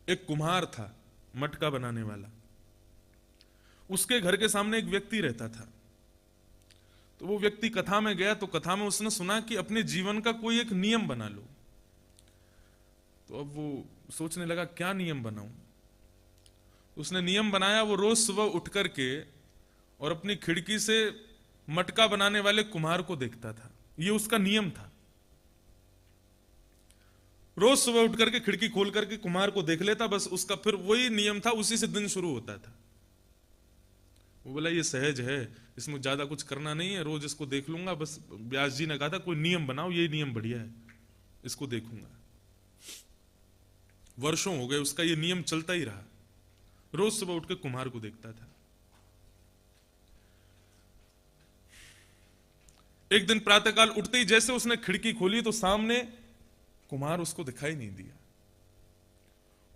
एक कुम्हार था, मटका बनाने वाला। उसके घर के सामने एक व्यक्ति रहता था। तो वो व्यक्ति कथा में गया, तो कथा में उसने सुना कि अपने जीवन का कोई एक नियम बना लो। तो अब वो सोचने लगा क्या नियम बनाऊं। उसने नियम बनाया, वो रोज सुबह उठ करके और अपनी खिड़की से मटका बनाने वाले कुम्हार को देखता था। ये उसका नियम था। रोज सुबह उठ करके खिड़की खोल करके कुम्हार को देख लेता, बस उसका फिर वही नियम था, उसी से दिन शुरू होता था। वो बोला ये सहज है, इसमें ज्यादा कुछ करना नहीं है, रोज इसको देख लूंगा। बस व्यास जी ने कहा था कोई नियम बनाओ, ये नियम बढ़िया है, इसको देखूंगा। वर्षों हो गए उसका ये नियम चलता ही रहा। रोज सुबह उठ के कुम्हार को देखता था। एक दिन प्रातःकाल उठते ही जैसे उसने खिड़की खोली तो सामने कुम्हार उसको दिखाई नहीं दिया।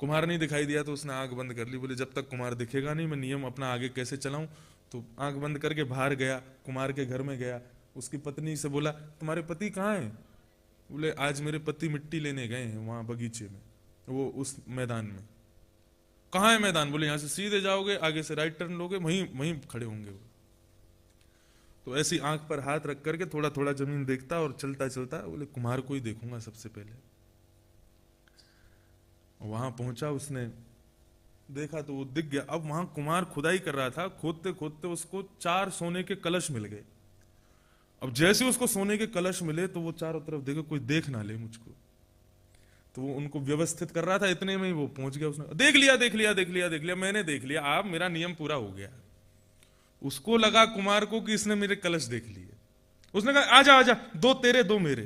कुम्हार नहीं दिखाई दिया तो उसने आंख बंद कर ली। बोले जब तक कुम्हार दिखेगा नहीं मैं नियम अपना आगे कैसे चलाऊं। तो आंख बंद करके बाहर गया, कुम्हार के घर में गया। उसकी पत्नी से बोला तुम्हारे पति कहाँ हैं? बोले आज मेरे पति मिट्टी लेने गए हैं वहां बगीचे में, वो उस मैदान में। कहाँ है मैदान? बोले यहां से सीधे जाओगे, आगे से राइट टर्न लोगे, वहीं वहीं खड़े होंगे वो। तो ऐसी आंख पर हाथ रख करके थोड़ा थोड़ा जमीन देखता और चलता चलता बोले कुम्हार को ही देखूंगा सबसे पहले। वहां पहुंचा, उसने देखा तो वो दिख गया। अब वहां कुम्हार खुदाई कर रहा था, खोदते खोदते उसको 4 सोने के कलश मिल गए। अब जैसे उसको सोने के कलश मिले तो वो चारों तरफ देखे कोई देख ना ले मुझको, तो वो उनको व्यवस्थित कर रहा था। इतने में ही वो पहुंच गया। उसने देख लिया देख लिया देख लिया देख लिया, मैंने देख लिया, आप मेरा नियम पूरा हो गया। उसको लगा कुमार को कि इसने मेरे कलश देख लिए। उसने कहा आजा आजा, 2 तेरे 2 मेरे।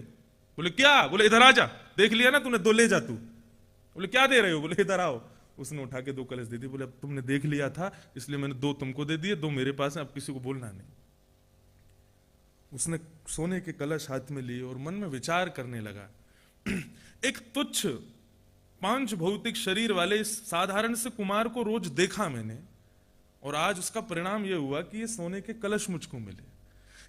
बोले क्या? बोले इधर आजा, देख लिया ना तूने, 2 ले जा तू। बोले क्या दे रहे हो? बोले इधर आओ। उसने उठा के 2 कलश दे दिए। बोले अब तुमने देख लिया था इसलिए मैंने 2 तुमको दे दिए, 2 मेरे पास है, अब किसी को बोलना नहीं। उसने सोने के कलश हाथ में लिए और मन में विचार करने लगा। एक तुच्छ 5 भौतिक शरीर वाले इस साधारण से कुमार को रोज देखा मैंने, और आज उसका परिणाम यह हुआ कि ये सोने के कलश मुझको मिले।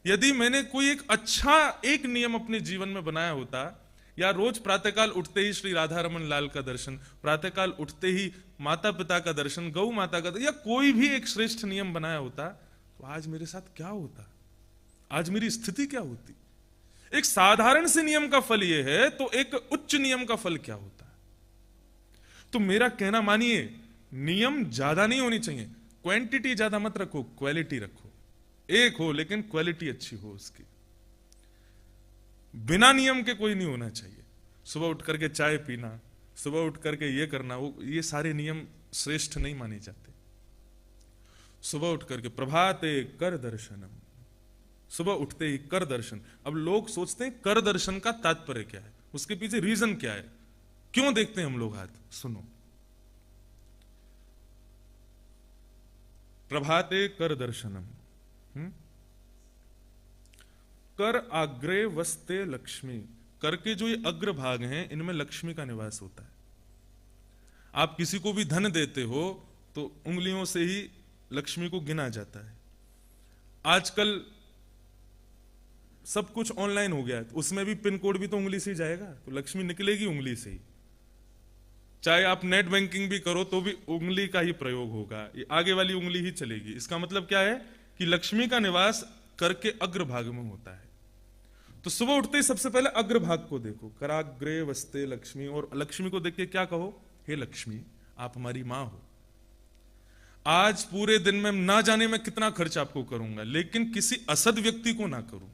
यदि मैंने कोई एक अच्छा एक नियम अपने जीवन में बनाया होता, या रोज प्रातःकाल उठते ही श्री राधा रमन लाल का दर्शन, प्रातःकाल उठते ही माता पिता का दर्शन, गौ माता का दर्शन, या कोई भी एक श्रेष्ठ नियम बनाया होता, तो आज मेरे साथ क्या होता, आज मेरी स्थिति क्या होती। एक साधारण से नियम का फल यह है, तो एक उच्च नियम का फल क्या होता। तो मेरा कहना मानिए, नियम ज्यादा नहीं होनी चाहिए, क्वांटिटी ज्यादा मत रखो, क्वालिटी रखो। एक हो लेकिन क्वालिटी अच्छी हो उसकी। बिना नियम के कोई नहीं होना चाहिए। सुबह उठ करके चाय पीना, सुबह उठ करके ये करना, वो ये सारे नियम श्रेष्ठ नहीं माने जाते। सुबह उठ करके प्रभाते कर दर्शनम, सुबह उठते ही कर दर्शन। अब लोग सोचते हैं कर दर्शन का तात्पर्य क्या है, उसके पीछे रीजन क्या है, क्यों देखते हैं हम लोग हाथ। सुनो, प्रभाते कर दर्शनम, कर आग्रे वस्ते लक्ष्मी। कर के जो ये अग्र भाग हैं इनमें लक्ष्मी का निवास होता है। आप किसी को भी धन देते हो तो उंगलियों से ही लक्ष्मी को गिना जाता है। आजकल सब कुछ ऑनलाइन हो गया है, तो उसमें भी पिन कोड भी तो उंगली से ही जाएगा, तो लक्ष्मी निकलेगी उंगली से ही। चाहे आप नेट बैंकिंग भी करो तो भी उंगली का ही प्रयोग होगा, ये आगे वाली उंगली ही चलेगी। इसका मतलब क्या है कि लक्ष्मी का निवास कर के अग्र भाग में होता है। तो सुबह उठते ही सबसे पहले अग्र भाग को देखो, कराग्रे वस्ते लक्ष्मी, और लक्ष्मी को देख के क्या कहो, हे लक्ष्मी आप हमारी मां हो। आज पूरे दिन में ना जाने में कितना खर्च आपको करूंगा, लेकिन किसी असद व्यक्ति को ना करूं।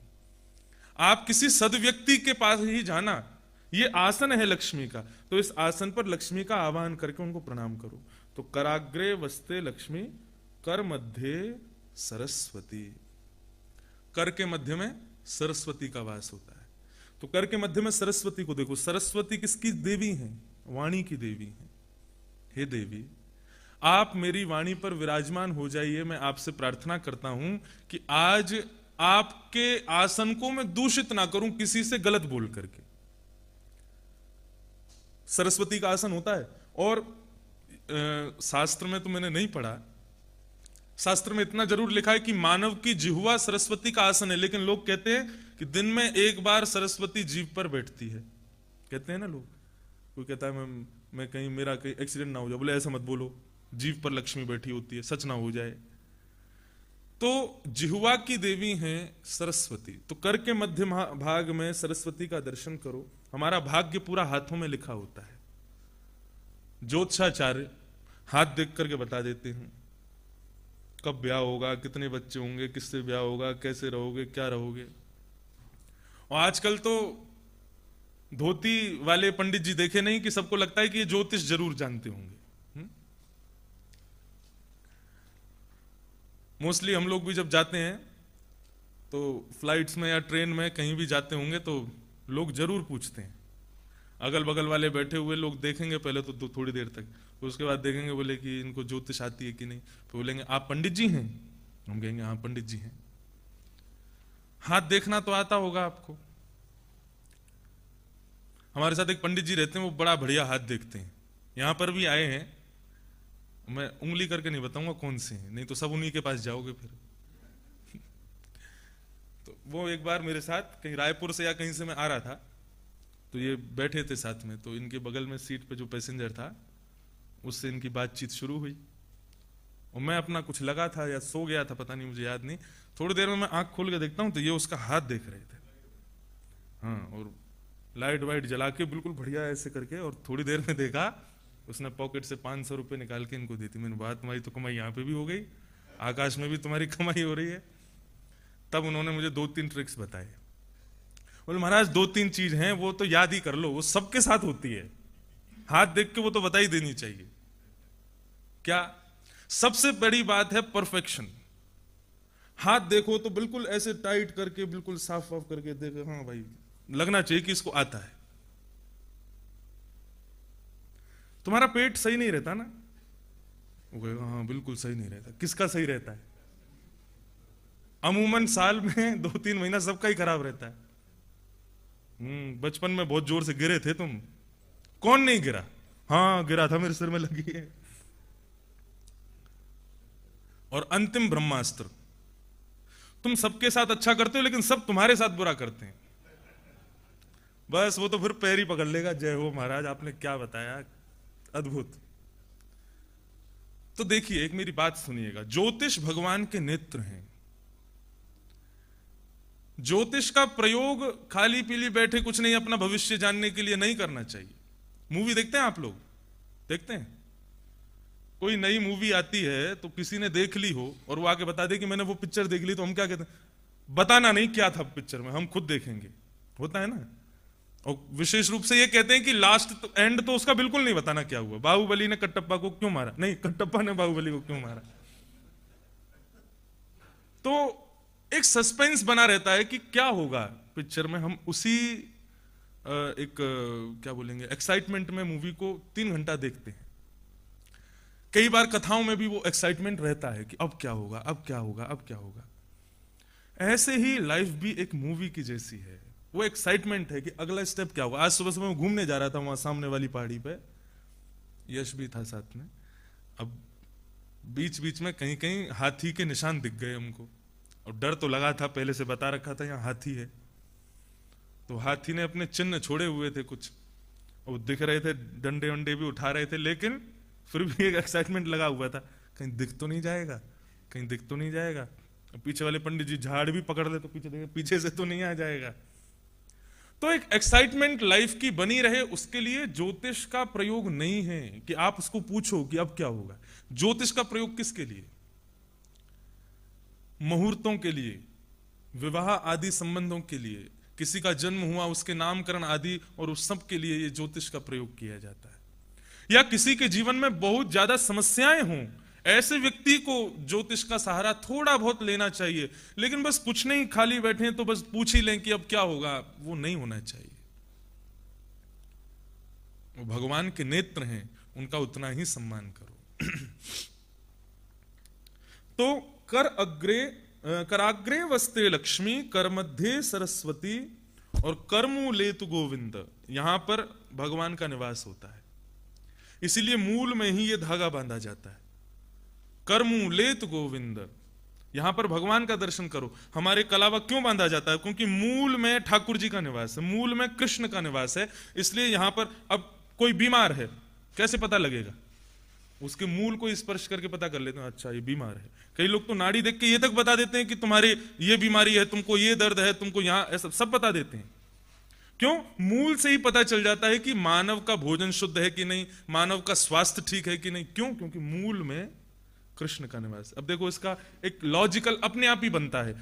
आप किसी सद व्यक्ति के पास ही जाना, ये आसन है लक्ष्मी का, तो इस आसन पर लक्ष्मी का आवाहन करके उनको प्रणाम करो। तो कराग्रे वस्ते लक्ष्मी, कर मध्य सरस्वती। कर के मध्य में सरस्वती का वास होता है। तो कर के मध्य में सरस्वती को देखो। सरस्वती किसकी देवी हैं? वाणी की देवी हैं। हे देवी, आप मेरी वाणी पर विराजमान हो जाइए। मैं आपसे प्रार्थना करता हूं कि आज आपके आसन को मैं दूषित ना करूं किसी से गलत बोल करके। सरस्वती का आसन होता है, और शास्त्र में तो मैंने नहीं पढ़ा, शास्त्र में इतना जरूर लिखा है कि मानव की जिह्वा सरस्वती का आसन है, लेकिन लोग कहते हैं कि दिन में एक बार सरस्वती जीभ पर बैठती है। कहते हैं ना लोग, कोई कहता है मैं कहीं मेरा कहीं एक्सीडेंट ना हो जाए, बोले ऐसा मत बोलो, जीभ पर लक्ष्मी बैठी होती है, सच ना हो जाए। तो जिह्वा की देवी हैं सरस्वती, तो कर के मध्य भाग में सरस्वती का दर्शन करो। हमारा भाग्य पूरा हाथों में लिखा होता है। ज्योतिषाचार्य हाथ देख करके बता देते हैं कब ब्याह होगा, कितने बच्चे होंगे, किससे ब्याह होगा, कैसे रहोगे, क्या रहोगे। और आजकल तो धोती वाले पंडित जी देखे नहीं कि सबको लगता है कि ये ज्योतिष जरूर जानते होंगे। मोस्टली हम लोग भी जब जाते हैं तो फ्लाइट्स में या ट्रेन में कहीं भी जाते होंगे तो लोग जरूर पूछते हैं, अगल बगल वाले बैठे हुए लोग देखेंगे पहले तो थोड़ी देर तक, उसके बाद देखेंगे बोले कि इनको ज्योतिष आती है कि नहीं, तो बोलेंगे आप पंडित जी हैं, हम कहेंगे हाँ पंडित जी हैं। हाथ देखना तो आता होगा आपको। हमारे साथ एक पंडित जी रहते हैं, वो बड़ा बढ़िया हाथ देखते हैं, यहां पर भी आए हैं। मैं उंगली करके नहीं बताऊंगा कौन से हैं, नहीं तो सब उन्हीं के पास जाओगे फिर। तो वो एक बार मेरे साथ कहीं रायपुर से या कहीं से मैं आ रहा था, तो ये बैठे थे साथ में, तो इनके बगल में सीट पे जो पैसेंजर था उससे इनकी बातचीत शुरू हुई, और मैं अपना कुछ लगा था या सो गया था, पता नहीं, मुझे याद नहीं। थोड़ी देर में मैं आंख खोल के देखता हूं तो ये उसका हाथ देख रहे थे, हाँ, और लाइट वाइट जला के बिल्कुल बढ़िया ऐसे करके, और थोड़ी देर में देखा उसने पॉकेट से 500 रुपए निकाल के इनको देती। मैंने बात, तुम्हारी तो कमाई यहाँ पे भी हो गई, आकाश में भी तुम्हारी कमाई हो रही है। तब उन्होंने मुझे 2-3 ट्रिक्स बताए। बोले महाराज 2-3 चीज हैं वो तो याद ही कर लो, वो सबके साथ होती है, हाथ देख के वो तो बता ही देनी चाहिए। क्या? सबसे बड़ी बात है परफेक्शन। हाथ देखो तो बिल्कुल ऐसे टाइट करके, बिल्कुल साफ साफ करके देखो, हाँ भाई लगना चाहिए कि इसको आता है। तुम्हारा पेट सही नहीं रहता ना, वो कहेगा हाँ बिल्कुल सही नहीं रहता। किसका सही रहता है? अमूमन साल में 2-3 महीना सबका ही खराब रहता है। बचपन में बहुत जोर से गिरे थे तुम, कौन नहीं गिरा? हाँ गिरा था, मेरे सिर में लगी है। और अंतिम ब्रह्मास्त्र, तुम सबके साथ अच्छा करते हो लेकिन सब तुम्हारे साथ बुरा करते हैं, बस वो तो फिर पैर ही पकड़ लेगा, जय हो महाराज आपने क्या बताया, अद्भुत। तो देखिए, एक मेरी बात सुनिएगा, ज्योतिष भगवान के नेत्र हैं। ज्योतिष का प्रयोग खाली पीली बैठे कुछ नहीं अपना भविष्य जानने के लिए नहीं करना चाहिए। मूवी देखते हैं आप लोग? देखते हैं? कोई नई मूवी आती है तो किसी ने देख ली हो और वो आके बता दे कि मैंने वो पिक्चर देख ली, तो हम क्या कहते हैं? बताना नहीं क्या था पिक्चर में, हम खुद देखेंगे, होता है ना। और विशेष रूप से ये कहते हैं कि लास्ट तो, एंड तो उसका बिल्कुल नहीं बताना क्या हुआ, बाहुबली ने कटप्पा को क्यों मारा, नहीं कटप्पा ने बाहुबली को क्यों मारा। तो एक सस्पेंस बना रहता है कि क्या होगा पिक्चर में, हम उसी एक क्या बोलेंगे एक्साइटमेंट में मूवी को 3 घंटा देखते हैं। कई बार कथाओं में भी वो एक्साइटमेंट रहता है कि अब क्या होगा, अब क्या होगा, अब क्या होगा। ऐसे ही लाइफ भी एक मूवी की जैसी है, वो एक्साइटमेंट है कि अगला स्टेप क्या होगा। आज सुबह सुबह मैं घूमने जा रहा था वहां सामने वाली पहाड़ी पे, यश भी था साथ में। अब बीच बीच में कहीं कहीं हाथी के निशान दिख गए हमको, और डर तो लगा था, पहले से बता रखा था यहाँ हाथी है। तो हाथी ने अपने चिन्ह छोड़े हुए थे कुछ, और दिख रहे थे, डंडे वंडे भी उठा रहे थे, लेकिन फिर भी एक एक्साइटमेंट लगा हुआ था, कहीं दिख तो नहीं जाएगा, कहीं दिख तो नहीं जाएगा। पीछे वाले पंडित जी झाड़ भी पकड़ ले तो पीछे देखे, पीछे से तो नहीं आ जाएगा। तो एक एक्साइटमेंट लाइफ की बनी रहे, उसके लिए ज्योतिष का प्रयोग नहीं है कि आप उसको पूछो कि अब क्या होगा। ज्योतिष का प्रयोग किसके लिए? मुहूर्तों के लिए, विवाह आदि संबंधों के लिए, किसी का जन्म हुआ उसके नामकरण आदि, और उस सब के लिए ये ज्योतिष का प्रयोग किया जाता है। या किसी के जीवन में बहुत ज्यादा समस्याएं हों, ऐसे व्यक्ति को ज्योतिष का सहारा थोड़ा बहुत लेना चाहिए। लेकिन बस कुछ नहीं, खाली बैठे हैं तो बस पूछ ही लें कि अब क्या होगा, वो नहीं होना चाहिए। वो भगवान के नेत्र हैं, उनका उतना ही सम्मान करो। तो कराग्रे वस्ते लक्ष्मी, कर मध्य सरस्वती, और करमूलेतु गोविंद, यहां पर भगवान का निवास होता है। इसीलिए मूल में ही यह धागा बांधा जाता है, करमूलेतु गोविंद। यहां पर भगवान का दर्शन करो। हमारे कलावा क्यों बांधा जाता है? क्योंकि मूल में ठाकुर जी का निवास है, मूल में कृष्ण का निवास है। इसलिए यहां पर अब कोई बीमार है, कैसे पता लगेगा? उसके मूल को स्पर्श करके पता कर लेते हैं, अच्छा ये बीमार है। कई लोग तो नाड़ी देख के ये तक बता देते हैं कि तुम्हारे ये बीमारी है, तुमको ये दर्द है, तुमको यहां, ऐसा सब बता देते हैं। क्यों? मूल से ही पता चल जाता है कि मानव का भोजन शुद्ध है कि नहीं, मानव का स्वास्थ्य ठीक है कि नहीं। क्यों? क्योंकि मूल में कृष्ण का निवास। अब देखो, इसका एक लॉजिकल अपने आप ही बनता है।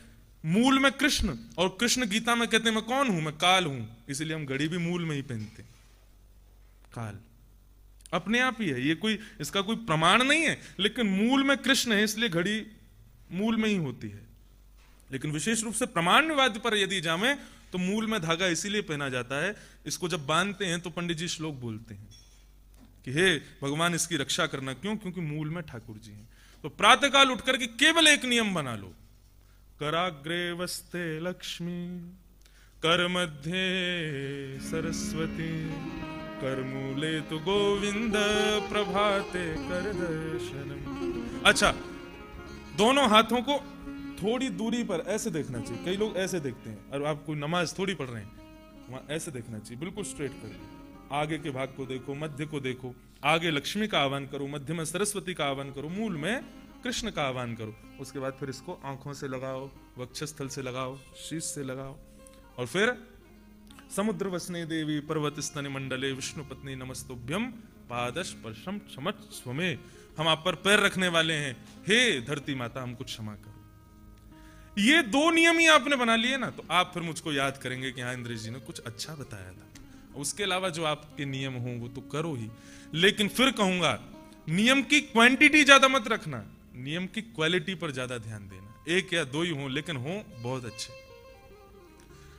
मूल में कृष्ण, और कृष्ण गीता में कहते हैं मैं कौन हूं? मैं काल हूं। इसीलिए हम घड़ी भी मूल में ही पहनते हैं, काल अपने आप ही है। ये कोई, इसका कोई प्रमाण नहीं है, लेकिन मूल में कृष्ण है, इसलिए घड़ी मूल में ही होती है। लेकिन विशेष रूप से प्रमाणवाद पर यदि जामे तो मूल में धागा इसीलिए पहना जाता है। इसको जब बांधते हैं तो पंडित जी श्लोक बोलते हैं कि हे भगवान इसकी रक्षा करना। क्यों? क्योंकि मूल में ठाकुर जी हैं। तो प्रातःकाल उठकर के केवल एक नियम बना लो, कराग्रे वस्ते लक्ष्मी, कर मध्य सरस्वती, कर मूले तो गोविंद, प्रभाते कर दर्शनम। अच्छा, दोनों हाथों को थोड़ी दूरी पर ऐसे देखना चाहिए। कई लोग ऐसे देखते हैं, और आप कोई नमाज थोड़ी पढ़ रहे हैं, वहां ऐसे देखना चाहिए, बिल्कुल स्ट्रेट करके। आगे के भाग को देखो, मध्य को देखो, आगे लक्ष्मी का आह्वान करो, मध्य में सरस्वती का आह्वान करो, मूल में कृष्ण का आह्वान करो। उसके बाद फिर इसको आंखों से लगाओ, वक्षस्थल से लगाओ, शीश से लगाओ, और फिर समुद्र वसने देवी पर्वत स्तनि मंडले विष्णु पत्नी नमस्तुभ्यम पादस्पर्शम क्षमस्व में। हम आप पर पैर रखने वाले हैं, हे धरती माता हमको क्षमा करो। ये दो नियम ही आपने बना लिए ना, तो आप फिर मुझको याद करेंगे कि हाँ इंद्रेश जी ने कुछ अच्छा बताया था। उसके अलावा जो आपके नियम हो वो तो करो ही, लेकिन फिर कहूंगा नियम की क्वांटिटी ज्यादा मत रखना, नियम की क्वालिटी पर ज्यादा ध्यान देना। एक या दो ही हो, लेकिन हो बहुत अच्छे।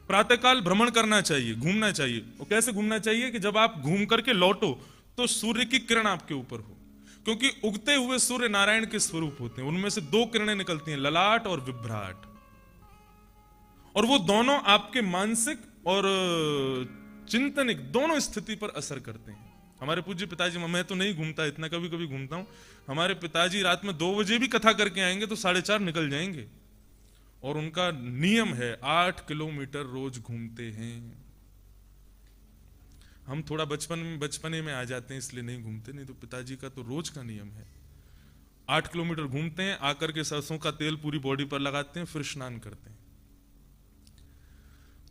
प्रातःकाल भ्रमण करना चाहिए, घूमना चाहिए। और कैसे घूमना चाहिए? कि जब आप घूम करके लौटो तो सूर्य की किरण आपके ऊपर हो, क्योंकि उगते हुए सूर्य नारायण के स्वरूप होते हैं। उनमें से दो किरणें निकलती हैं, ललाट और विभ्राट, और वो दोनों आपके मानसिक और चिंतनिक दोनों स्थिति पर असर करते हैं। हमारे पूज्य पिताजी, मैं तो नहीं घूमता इतना, कभी कभी घूमता हूं। हमारे पिताजी रात में 2 बजे भी कथा करके आएंगे तो 4:30 निकल जाएंगे, और उनका नियम है 8 किलोमीटर रोज घूमते हैं। हम थोड़ा बचपने में आ जाते हैं इसलिए नहीं घूमते, नहीं तो पिताजी का तो रोज का नियम है। 8 किलोमीटर घूमते हैं, आकर के सरसों का तेल पूरी बॉडी पर लगाते हैं, फिर स्नान करते हैं।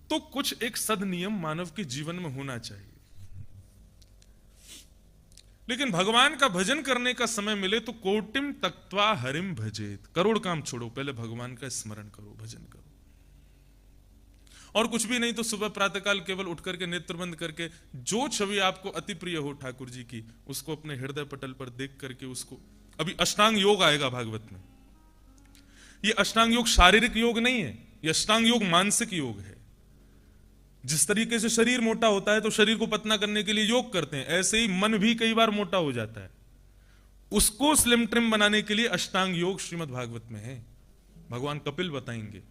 तो कुछ एक सद नियम मानव के जीवन में होना चाहिए। लेकिन भगवान का भजन करने का समय मिले तो कोटिम तक्त्वा हरिम भजेत। करोड़ काम छोड़ो, पहले भगवान का स्मरण करो, भजन करो। और कुछ भी नहीं तो सुबह प्रातःकाल केवल उठ करके नेत्र बंद करके जो छवि आपको अति प्रिय हो ठाकुर जी की, उसको अपने हृदय पटल पर देख करके उसको, अभी अष्टांग योग आएगा भागवत में। ये अष्टांग योग शारीरिक योग नहीं है, ये अष्टांग योग मानसिक योग है। जिस तरीके से शरीर मोटा होता है तो शरीर को पतला करने के लिए योग करते हैं, ऐसे ही मन भी कई बार मोटा हो जाता है, उसको स्लिम ट्रिम बनाने के लिए अष्टांग योग श्रीमद् भागवत में है। भगवान कपिल बताएंगे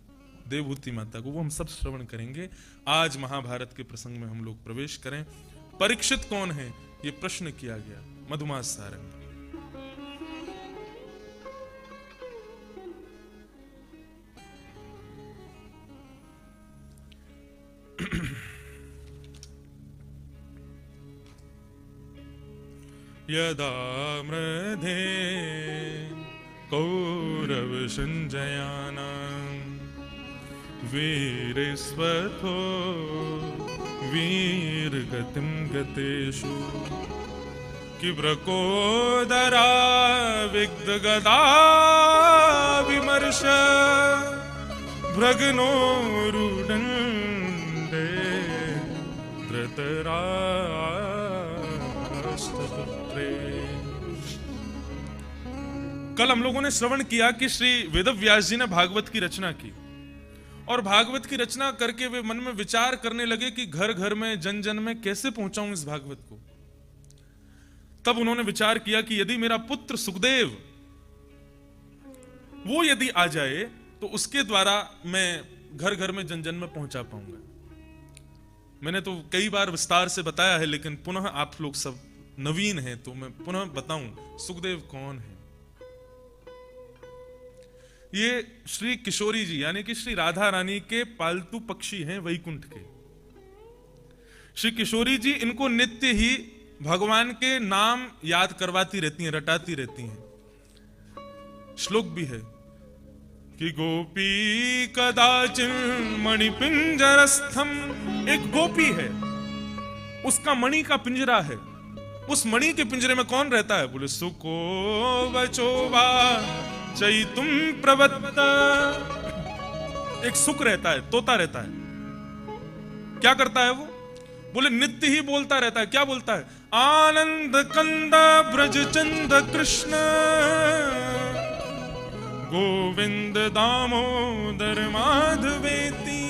देवभूति माता को, वो हम सब श्रवण करेंगे। आज महाभारत के प्रसंग में हम लोग प्रवेश करें। परीक्षित कौन है, ये प्रश्न किया गया मधुमास सारंग। यदा मृधे कौरव संजयानां वीरस्वथो वीरगतिं गतेषु किब्रकोदरा विग्धगदा विमर्श भ्रग्नोरुदण्डे धृतराष्ट्रपुत्रे। कल हम लोगों ने श्रवण किया कि श्री वेदव्यास जी ने भागवत की रचना की, और भागवत की रचना करके वे मन में विचार करने लगे कि घर घर में जन जन में कैसे पहुंचाऊं इस भागवत को। तब उन्होंने विचार किया कि यदि मेरा पुत्र सुखदेव वो यदि आ जाए तो उसके द्वारा मैं घर घर में जन जन में पहुंचा पाऊंगा। मैंने तो कई बार विस्तार से बताया है, लेकिन पुनः आप लोग सब नवीन हैं तो मैं पुनः बताऊं सुखदेव कौन है। ये श्री किशोरी जी यानी कि श्री राधा रानी के पालतू पक्षी हैं वैकुंठ के। श्री किशोरी जी इनको नित्य ही भगवान के नाम याद करवाती रहती हैं, रटाती रहती हैं। श्लोक भी है कि गोपी कदाचिन मणिपिंजरस्थम, एक गोपी है, उसका मणि का पिंजरा है। उस मणि के पिंजरे में कौन रहता है? बोले सुको वचोवा चैतुम प्रवत्ता, एक सुख रहता है, तोता रहता है। क्या करता है वो? बोले नित्य ही बोलता रहता है। क्या बोलता है? आनंद कंदा ब्रज चंद कृष्ण गोविंद दामोदर माधवेती।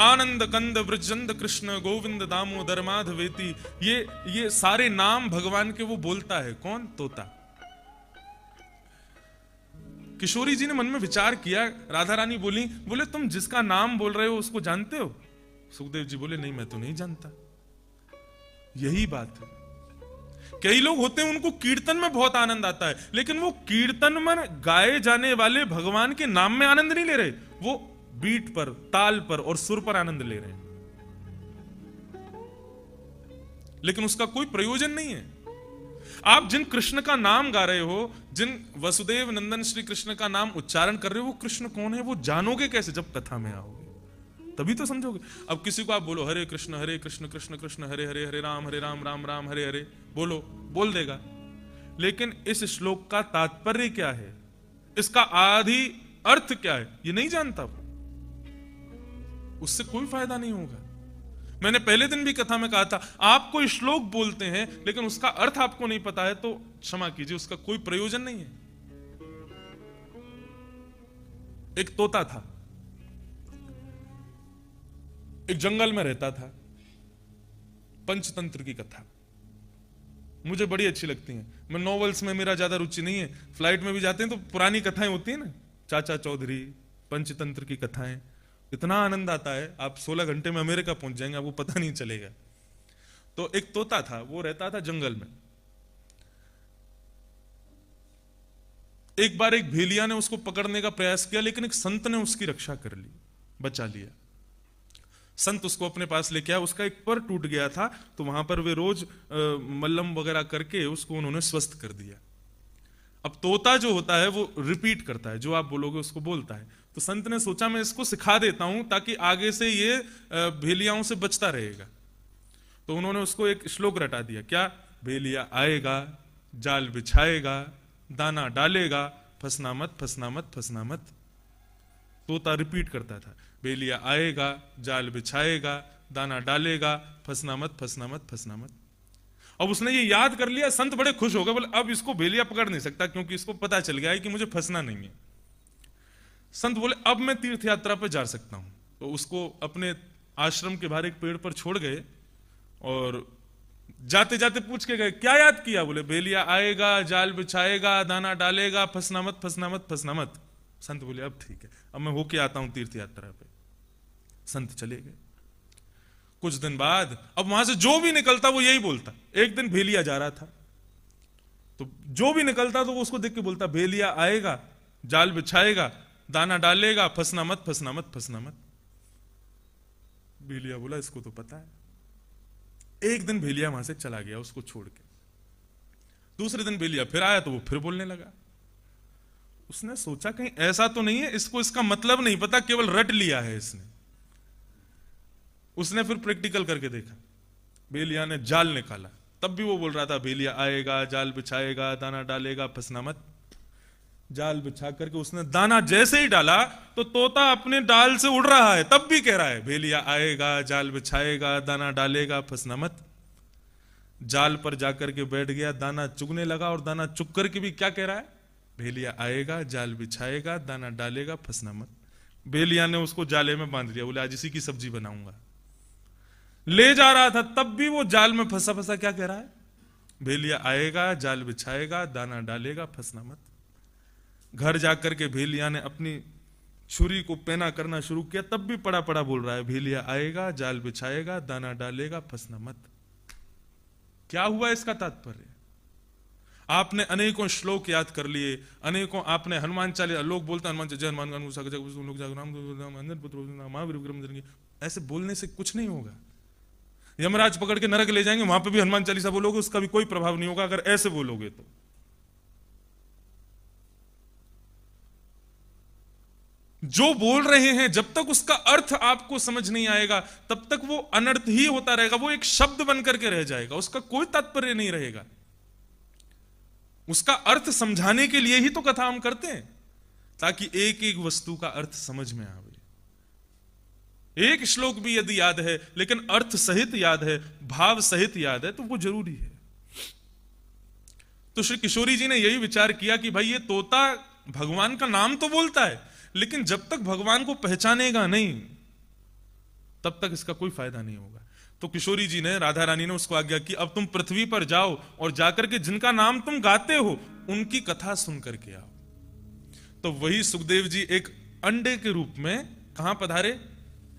आनंद कंद ब्रज चंद कृष्ण गोविंद दामोदर माधवेती, ये सारे नाम भगवान के वो बोलता है। कौन? तोता। किशोरी जी ने मन में विचार किया, राधा रानी बोली, बोले तुम जिसका नाम बोल रहे हो उसको जानते हो? सुखदेव जी बोले नहीं, मैं तो नहीं जानता। यही बात है। कई लोग होते हैं उनको कीर्तन में बहुत आनंद आता है, लेकिन वो कीर्तन में गाए जाने वाले भगवान के नाम में आनंद नहीं ले रहे, वो बीट पर, ताल पर और सुर पर आनंद ले रहे हैं, लेकिन उसका कोई प्रयोजन नहीं है। आप जिन कृष्ण का नाम गा रहे हो, जिन वसुदेव नंदन श्री कृष्ण का नाम उच्चारण कर रहे हो, वो कृष्ण कौन है वो जानोगे कैसे? जब कथा में आओगे तभी तो समझोगे। अब किसी को आप बोलो हरे कृष्ण कृष्ण कृष्ण हरे हरे, हरे राम राम राम हरे हरे, बोलो, बोल देगा। लेकिन इस श्लोक का तात्पर्य क्या है, इसका आदि अर्थ क्या है, ये नहीं जानता, उससे कोई फायदा नहीं होगा। मैंने पहले दिन भी कथा में कहा था, आप कोई श्लोक बोलते हैं लेकिन उसका अर्थ आपको नहीं पता है तो क्षमा कीजिए, उसका कोई प्रयोजन नहीं है। एक तोता था, एक जंगल में रहता था। पंचतंत्र की कथा मुझे बड़ी अच्छी लगती है। मैं नॉवेल्स में मेरा ज्यादा रुचि नहीं है। फ्लाइट में भी जाते हैं तो पुरानी कथाएं होती है ना, चाचा चौधरी, पंचतंत्र की कथाएं, इतना आनंद आता है। आप 16 घंटे में अमेरिका पहुंच जाएंगे, आपको पता नहीं चलेगा। तो एक तोता था, वो रहता था जंगल में। एक बार एक भेलिया ने उसको पकड़ने का प्रयास किया, लेकिन एक संत ने उसकी रक्षा कर ली, बचा लिया। संत उसको अपने पास लेके आया, उसका एक पर टूट गया था, तो वहां पर वे रोज मल्लम वगैरह करके उसको उन्होंने स्वस्थ कर दिया। अब तोता जो होता है वो रिपीट करता है, जो आप बोलोगे उसको बोलता है। तो संत ने सोचा मैं इसको सिखा देता हूं ताकि आगे से ये भेलियाओं से बचता रहेगा। तो उन्होंने उसको एक श्लोक रटा दिया। क्या? भेलिया आएगा, जाल बिछाएगा, दाना डालेगा, फंसना मत फंसना मत फंसना मत। तोता रिपीट करता था, भेलिया आएगा, जाल बिछाएगा, दाना डालेगा, फंसना मत फंसना मत फंसना मत। अब उसने ये याद कर लिया। संत बड़े खुश हो गए, बोले अब इसको भेलिया पकड़ नहीं सकता क्योंकि इसको पता चल गया है कि मुझे फंसना नहीं है। संत बोले अब मैं तीर्थ यात्रा पर जा सकता हूं। तो उसको अपने आश्रम के बाहर एक पेड़ पर छोड़ गए और जाते जाते पूछ के गए, क्या याद किया? बोले भेलिया आएगा, जाल बिछाएगा, दाना डालेगा, फंसना मत फंसना मत फंसना मत। संत बोले अब ठीक है, अब मैं होके आता हूं तीर्थ यात्रा पे। संत चले गए। कुछ दिन बाद अब वहां से जो भी निकलता वो यही बोलता। एक दिन भेलिया जा रहा था, तो जो भी निकलता तो वो उसको देख के बोलता, भेलिया आएगा, जाल बिछाएगा, दाना डालेगा, फंसना मत फंसना मत फंसना मत। भेलिया बोला इसको तो पता है। एक दिन भेलिया वहां से चला गया उसको छोड़ के। दूसरे दिन भेलिया फिर आया तो वो फिर बोलने लगा। उसने सोचा कहीं ऐसा तो नहीं है इसको इसका मतलब नहीं पता, केवल रट लिया है इसने। उसने फिर प्रैक्टिकल करके देखा। भेलिया ने जाल निकाला, तब भी वो बोल रहा था भेलिया आएगा, जाल बिछाएगा, दाना डालेगा, फंसना मत। जाल बिछा करके उसने दाना जैसे ही डाला तो तोता अपने डाल से उड़ रहा है, तब भी कह रहा है भेलिया आएगा, जाल बिछाएगा, दाना डालेगा, फंसना मत। जाल पर जाकर के बैठ गया, दाना चुगने लगा और दाना चुग करके भी क्या कह रहा है? भेलिया आएगा, जाल बिछाएगा, दाना डालेगा, फंसना मत। भेलिया ने उसको जाले में बांध दिया, बोले आज इसी की सब्जी बनाऊंगा। ले जा रहा था तब भी वो जाल में फंसा फंसा क्या कह रहा है? भेलिया आएगा, जाल बिछाएगा, दाना डालेगा, फंसना मत। घर जाकर के भेलिया ने अपनी छुरी को पेना करना शुरू किया, तब भी पड़ा पड़ा बोल रहा है भेलिया आएगा, जाल बिछाएगा, दाना डालेगा, फंसना मत। क्या हुआ इसका तात्पर्य? आपने अनेकों श्लोक याद कर लिए, अनेकों आपने हनुमान चालीसा, लोग बोलते हैं हनुमान जय हनुमान, ऐसे बोलने से कुछ नहीं होगा। यमराज पकड़ के नरक ले जाएंगे, वहां पे भी हनुमान चालीसा बोलोगे, उसका भी कोई प्रभाव नहीं होगा अगर ऐसे बोलोगे तो। जो बोल रहे हैं जब तक उसका अर्थ आपको समझ नहीं आएगा तब तक वो अनर्थ ही होता रहेगा, वो एक शब्द बन करके रह जाएगा, उसका कोई तात्पर्य नहीं रहेगा। उसका अर्थ समझाने के लिए ही तो कथा हम करते हैं, ताकि एक एक वस्तु का अर्थ समझ में आवे। एक श्लोक भी यदि याद है लेकिन अर्थ सहित याद है, भाव सहित याद है, तो वो जरूरी है। तो श्री किशोरी जी ने यही विचार किया कि भाई ये तोता भगवान का नाम तो बोलता है, लेकिन जब तक भगवान को पहचानेगा नहीं तब तक इसका कोई फायदा नहीं होगा। तो किशोरी जी ने, राधा रानी ने उसको आज्ञा की, अब तुम पृथ्वी पर जाओ और जाकर के जिनका नाम तुम गाते हो उनकी कथा सुन करके आओ। तो वही सुखदेव जी एक अंडे के रूप में कहां पधारे?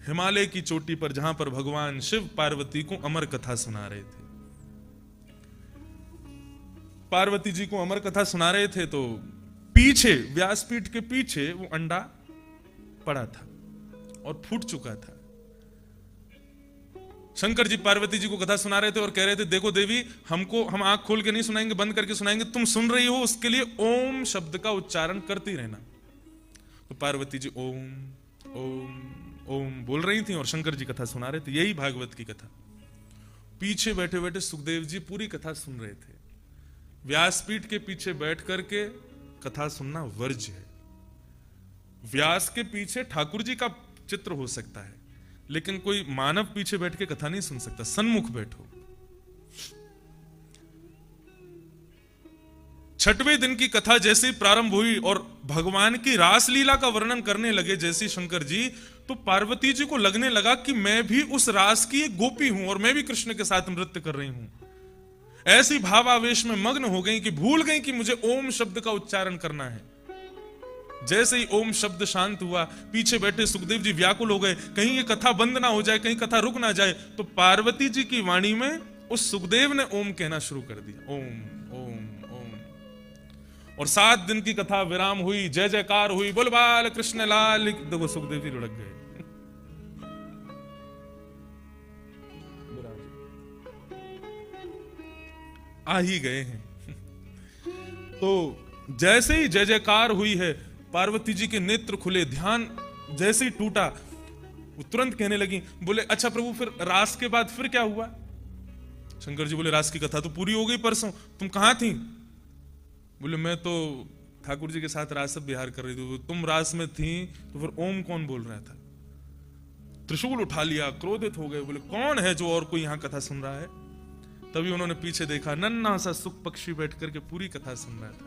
हिमालय की चोटी पर, जहां पर भगवान शिव पार्वती को अमर कथा सुना रहे थे। पार्वती जी को अमर कथा सुना रहे थे तो पीछे, व्यासपीठ के पीछे वो अंडा पड़ा था और फूट चुका था। शंकर जी पार्वती जी को कथा सुना रहे थे और कह रहे थे, देखो देवी, हम आंख खोल के नहीं सुनाएंगे, बंद करके सुनाएंगे, तुम सुन रही हो उसके लिए ओम शब्द का उच्चारण करती रहना। तो पार्वती जी ओम ओम ओम बोल रही थी और शंकर जी कथा सुना रहे थे, यही भागवत की कथा। पीछे बैठे बैठे सुखदेव जी पूरी कथा सुन रहे थे। व्यासपीठ के पीछे बैठ करके कथा सुनना वर्ज्य है। व्यास के पीछे ठाकुर जी का चित्र हो सकता है, लेकिन कोई मानव पीछे बैठ के कथा नहीं सुन सकता। सन्मुख बैठो। छठवें दिन की कथा जैसे ही प्रारंभ हुई और भगवान की रासलीला का वर्णन करने लगे जैसे शंकर जी, तो पार्वती जी को लगने लगा कि मैं भी उस रास की एक गोपी हूं और मैं भी कृष्ण के साथ नृत्य कर रही हूं। ऐसी भावावेश में मग्न हो गई कि भूल गई कि मुझे ओम शब्द का उच्चारण करना है। जैसे ही ओम शब्द शांत हुआ, पीछे बैठे सुखदेव जी व्याकुल हो गए, कहीं ये कथा बंद ना हो जाए, कहीं कथा रुक ना जाए। तो पार्वती जी की वाणी में उस सुखदेव ने ओम कहना शुरू कर दिया, ओम ओम ओम। और 7 दिन की कथा विराम हुई, जय जयकार हुई, बोल बाल कृष्ण लाल। देखो सुखदेव जी लुढ़क गए। आ ही गए हैं। तो जैसे ही जय जयकार हुई है, पार्वती जी के नेत्र खुले, ध्यान जैसे ही टूटा, वो तुरंत कहने लगी, बोले अच्छा प्रभु फिर रास के बाद फिर क्या हुआ? शंकर जी बोले, रास की कथा तो पूरी हो गई परसों, तुम कहां थी? बोले मैं तो ठाकुर जी के साथ रास विहार कर रही थी। तुम रास में थी तो फिर ओम कौन बोल रहा था? त्रिशूल उठा लिया, क्रोधित हो गए, बोले कौन है जो और कोई यहां कथा सुन रहा है? तभी उन्होंने पीछे देखा, नन्हा सा सुख पक्षी बैठ करके पूरी कथा सुन रहा था।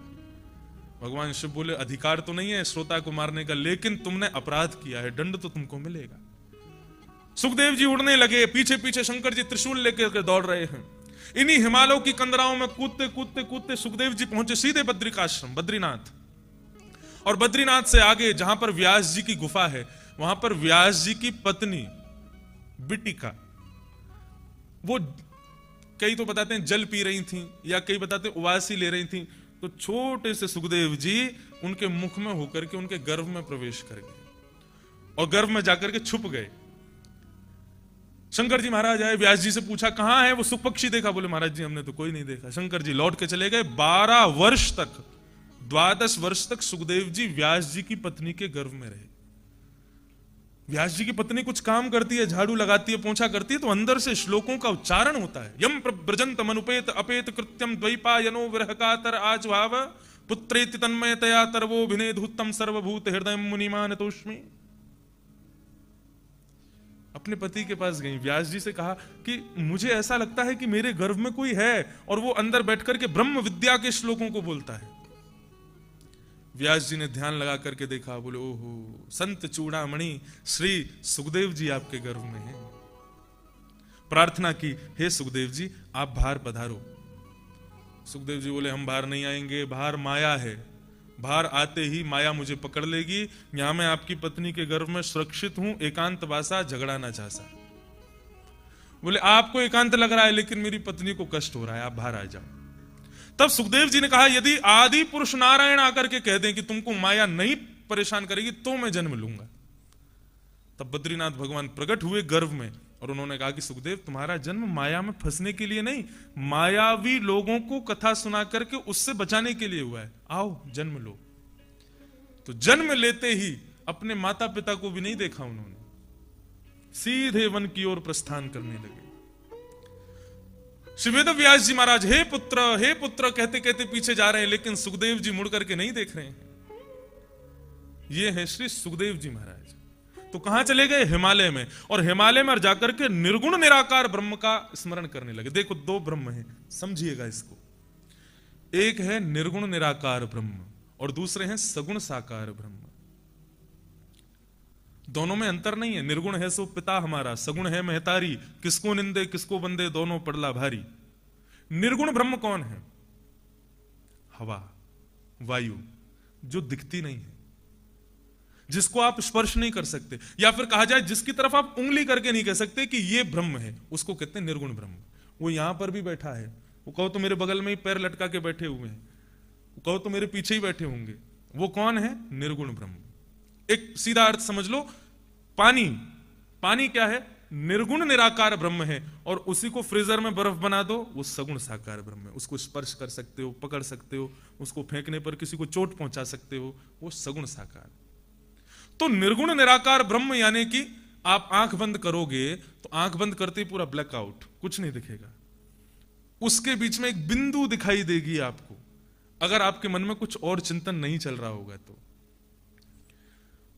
भगवान शिव बोले, अधिकार तो नहीं है श्रोता को मारने का, लेकिन तुमने अपराध किया है, दंड तो तुमको मिलेगा। सुखदेव जी उड़ने लगे, पीछे पीछे शंकर जी त्रिशूल लेकर दौड़ रहे हैं। इन्हीं हिमालयों की कंदराओं में कूदते कूदते कूदते सुखदेव जी पहुंचे सीधे बद्रिकाश्रम, बद्रीनाथ। और बद्रीनाथ से आगे जहां पर व्यास जी की गुफा है, वहां पर व्यास जी की पत्नी बिटिका, वो कई तो बताते हैं जल पी रही थी या कई बताते हैं उवासी ले रही थी। तो छोटे से सुखदेव जी उनके मुख में होकर के उनके गर्भ में प्रवेश कर गए और गर्भ में जाकर के छुप गए। शंकर जी महाराज आए, व्यास जी से पूछा कहां है वो सुख पक्षी देखा? बोले महाराज जी हमने तो कोई नहीं देखा। शंकर जी लौट के चले गए। 12 वर्ष तक, 12 वर्ष तक सुखदेव जी व्यास जी की पत्नी के गर्भ में रहे। व्यास जी की पत्नी कुछ काम करती है, झाड़ू लगाती है, पोंछा करती है, तो अंदर से श्लोकों का उच्चारण होता है। यम प्रव्रजंत मनुपेत अपेत कृत्यम द्वैपायनो विरहकातर आज्वाव पुत्रेति तन्मयतया तरवोभिनेधुत्तम सर्वभूत हृदय मुनिमान तोष्मी। अपने पति के पास गई, व्यास जी से कहा कि मुझे ऐसा लगता है कि मेरे गर्भ में कोई है और वो अंदर बैठकर के ब्रह्म विद्या के श्लोकों को बोलता है। व्यास जी ने ध्यान लगा करके देखा, बोले ओहो, संत चूड़ामणि श्री सुखदेव जी आपके गर्भ में हैं। प्रार्थना की, हे सुखदेव जी आप बाहर पधारो। सुखदेव जी बोले हम बाहर नहीं आएंगे, बाहर माया है, बाहर आते ही माया मुझे पकड़ लेगी। यहां मैं आपकी पत्नी के गर्भ में सुरक्षित हूं, एकांत वासा, झगड़ा ना चासा। बोले आपको एकांत लग रहा है लेकिन मेरी पत्नी को कष्ट हो रहा है, आप बाहर आ जाओ। तब सुखदेव जी ने कहा यदि आदि पुरुष नारायण आकर के कह दें कि तुमको माया नहीं परेशान करेगी तो मैं जन्म लूंगा। तब बद्रीनाथ भगवान प्रकट हुए गर्भ में और उन्होंने कहा कि सुखदेव, तुम्हारा जन्म माया में फंसने के लिए नहीं, मायावी लोगों को कथा सुना करके उससे बचाने के लिए हुआ है। आओ जन्म लो। तो जन्म लेते ही अपने माता पिता को भी नहीं देखा उन्होंने, सीधे वन की ओर प्रस्थान करने लगे। श्री वेद व्यास जी महाराज हे पुत्र कहते कहते पीछे जा रहे हैं, लेकिन सुखदेव जी मुड़ करके नहीं देख रहे हैं। ये है श्री सुखदेव जी महाराज। तो कहां चले गए? हिमालय में। और हिमालय में जाकर के निर्गुण निराकार ब्रह्म का स्मरण करने लगे। देखो, दो ब्रह्म हैं, समझिएगा इसको। एक है निर्गुण निराकार ब्रह्म और दूसरे हैं सगुण साकार ब्रह्म। दोनों में अंतर नहीं है। निर्गुण है सो पिता हमारा, सगुण है महतारी, किसको निंदे किसको बंदे, दोनों पड़ला भारी। निर्गुण ब्रह्म कौन है? हवा, वायु, जो दिखती नहीं है, जिसको आप स्पर्श नहीं कर सकते, या फिर कहा जाए जिसकी तरफ आप उंगली करके नहीं कह सकते कि ये ब्रह्म है, उसको कहते हैं निर्गुण ब्रह्म। वो यहां पर भी बैठा है, वो कहो तो मेरे बगल में ही पैर लटका के बैठे हुए हैं, वो कहो तो मेरे पीछे ही बैठे होंगे, वो कौन है? निर्गुण ब्रह्म। एक सीधा अर्थ समझ लो, पानी। पानी क्या है? निर्गुण निराकार ब्रह्म है। और उसी को फ्रीजर में बर्फ बना दो, वो सगुण साकार ब्रह्म है। उसको स्पर्श कर सकते हो, पकड़ सकते हो, उसको फेंकने पर किसी को चोट पहुंचा सकते हो, वो सगुण साकार। तो निर्गुण निराकार ब्रह्म यानी कि आप आंख बंद करोगे तो आंख बंद करते ही पूरा ब्लैकआउट, कुछ नहीं दिखेगा। उसके बीच में एक बिंदु दिखाई देगी आपको, अगर आपके मन में कुछ और चिंतन नहीं चल रहा होगा तो।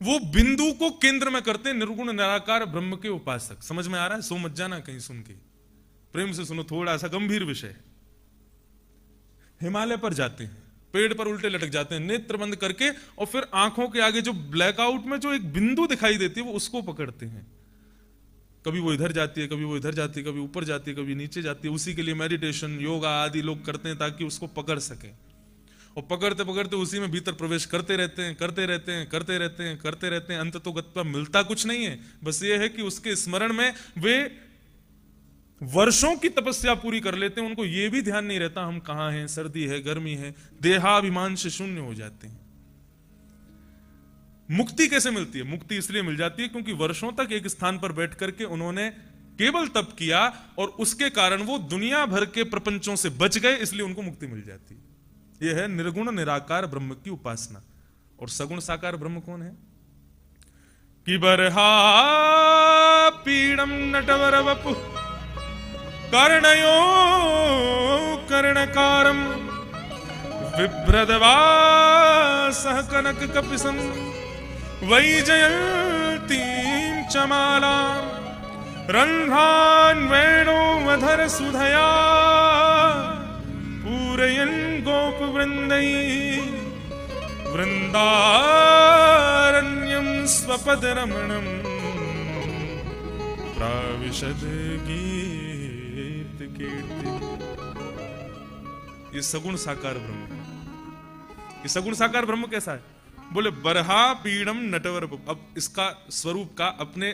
वो बिंदु को केंद्र में करते निर्गुण निराकार ब्रह्म के उपासक। समझ में आ रहा है? सो मत जाना कहीं सुन के, प्रेम से सुनो, थोड़ा सा गंभीर विषय है। हिमालय पर जाते हैं, पेड़ पर उल्टे लटक जाते हैं नेत्र बंद करके, और फिर आंखों के आगे जो ब्लैकआउट में जो एक बिंदु दिखाई देती है वो उसको पकड़ते हैं। कभी वो इधर जाती है, कभी वो इधर जाती है, कभी ऊपर जाती है, कभी नीचे जाती है। उसी के लिए मेडिटेशन, योगा आदि लोग करते हैं ताकि उसको पकड़ सके। और पकड़ते पकड़ते उसी में भीतर प्रवेश करते रहते हैं, करते रहते हैं, करते रहते हैं, करते रहते हैं। अंत तो गत्वा मिलता कुछ नहीं है, बस ये है कि उसके स्मरण में वे वर्षों की तपस्या पूरी कर लेते हैं। उनको ये भी ध्यान नहीं रहता हम कहां हैं, सर्दी है, गर्मी है, देहाभिमान से शून्य हो जाते हैं। मुक्ति कैसे मिलती है? मुक्ति इसलिए मिल जाती है क्योंकि वर्षों तक एक स्थान पर बैठ करके उन्होंने केवल तप किया, और उसके कारण वो दुनिया भर के प्रपंचों से बच गए, इसलिए उनको मुक्ति मिल जाती है। यह है निर्गुण निराकार ब्रह्म की उपासना। और सगुण साकार ब्रह्म कौन है? कि बरहा पीड़म नटवर वपु कर्णयो कर्णकारम बिभ्रदवासः कनक कपिसं वैजयन्तीं चमालां रन्ध्रान् वेणोमधर सुधया पूरयन् गोपवृन्दै वृन्दारण्यं स्वपदरमणं प्राविशद गीत कीर्ति। ये सगुण साकार ब्रह्म है। ये सगुण साकार ब्रह्म कैसा है? बोले बरहा पीड़म नटवर। अब इसका स्वरूप का अपने